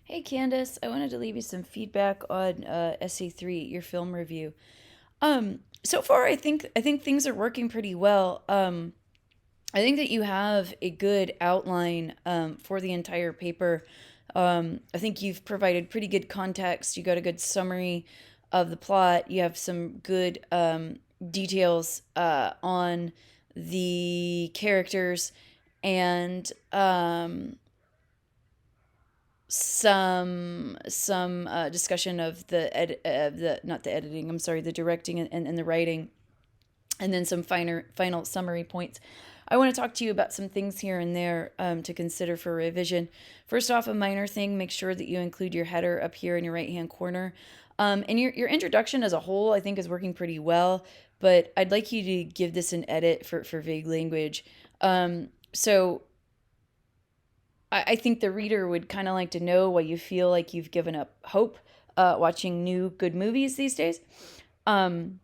Hey Candace, I wanted to leave you some feedback on SE3, your film review. So far I think things are working pretty well. I think that you have a good outline for the entire paper. I think you've provided pretty good context. You got a good summary of the plot. You have some good details on the characters and some discussion of the not the editing, I'm sorry, the directing and the writing, and then some final summary points. I want to talk to you about some things here and there to consider for revision. First off, a minor thing: make sure that you include your header up here in your right hand corner. And your introduction as a whole, I think, is working pretty well, but I'd like you to give this an edit for vague language. So I think the reader would kind of like to know why you feel like you've given up hope watching new good movies these days. Um,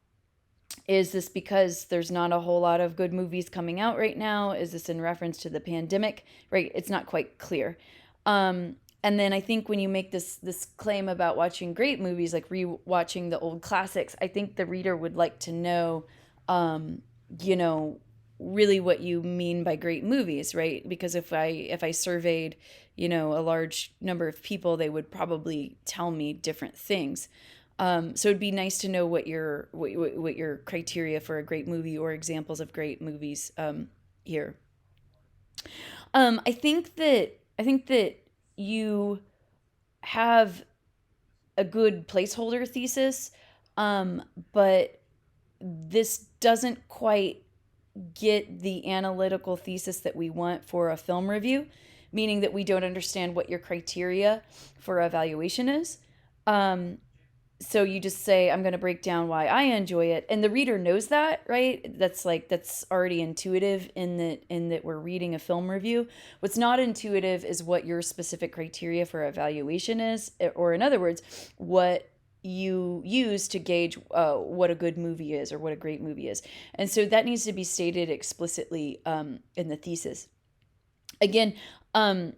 is this because there's not a whole lot of good movies coming out right now? Is this in reference to the pandemic? Right, it's not quite clear. And then I think when you make this claim about watching great movies, like rewatching the old classics, I think the reader would like to know, um, you know, really what you mean by great movies, right? Because if I surveyed, a large number of people, they would probably tell me different things. So it'd be nice to know what your criteria for a great movie or examples of great movies here. I think that you have a good placeholder thesis, but this doesn't quite get the analytical thesis that we want for a film review, meaning that we don't understand what your criteria for evaluation is. Um, so you just say, I'm going to break down why I enjoy it, and the reader knows that, right? That's already intuitive in that we're reading a film review. What's not intuitive is what your specific criteria for evaluation is, or in other words, what you use to gauge what a good movie is or what a great movie is. And so that needs to be stated explicitly in the thesis. Again, um,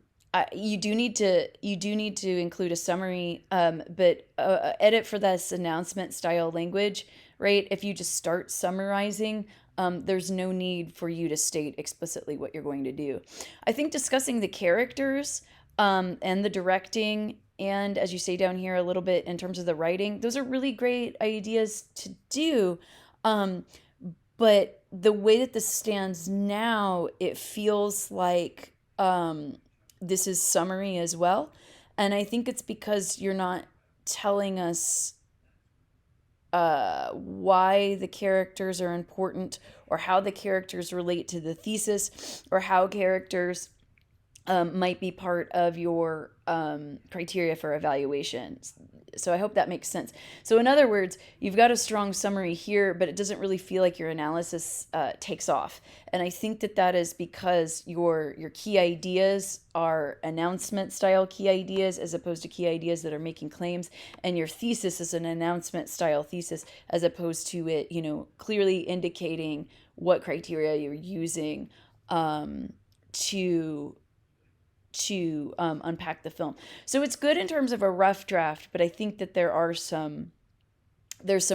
you do need to include a summary, but edit for this announcement style language, right? If you just start summarizing, there's no need for you to state explicitly what you're going to do. I think discussing the characters and the directing, and as you say down here a little bit in terms of the writing, those are really great ideas to do. Um, but the way that this stands now, it feels like this is summary as well. And I think it's because you're not telling us why the characters are important, or how the characters relate to the thesis, or how characters might be part of your criteria for evaluation. So I hope that makes sense. So in other words, you've got a strong summary here, but it doesn't really feel like your analysis takes off. And I think that that is because your key ideas are announcement style key ideas, as opposed to key ideas that are making claims, and your thesis is an announcement style thesis, as opposed to it, clearly indicating what criteria you're using to unpack the film. So it's good in terms of a rough draft, but I think that there's some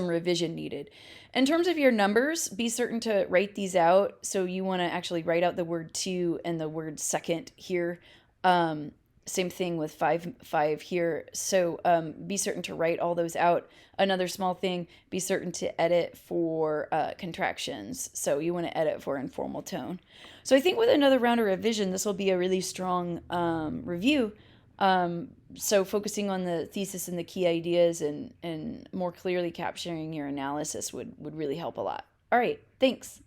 revision needed. In terms of your numbers, be certain to write these out. So you want to actually write out the word two and the word second here. Um, Same thing with five here. So be certain to write all those out. Another small thing: be certain to edit for contractions. So you want to edit for informal tone. So I think with another round of revision, this will be a really strong review. So focusing on the thesis and the key ideas, and more clearly capturing your analysis would really help a lot. All right, thanks.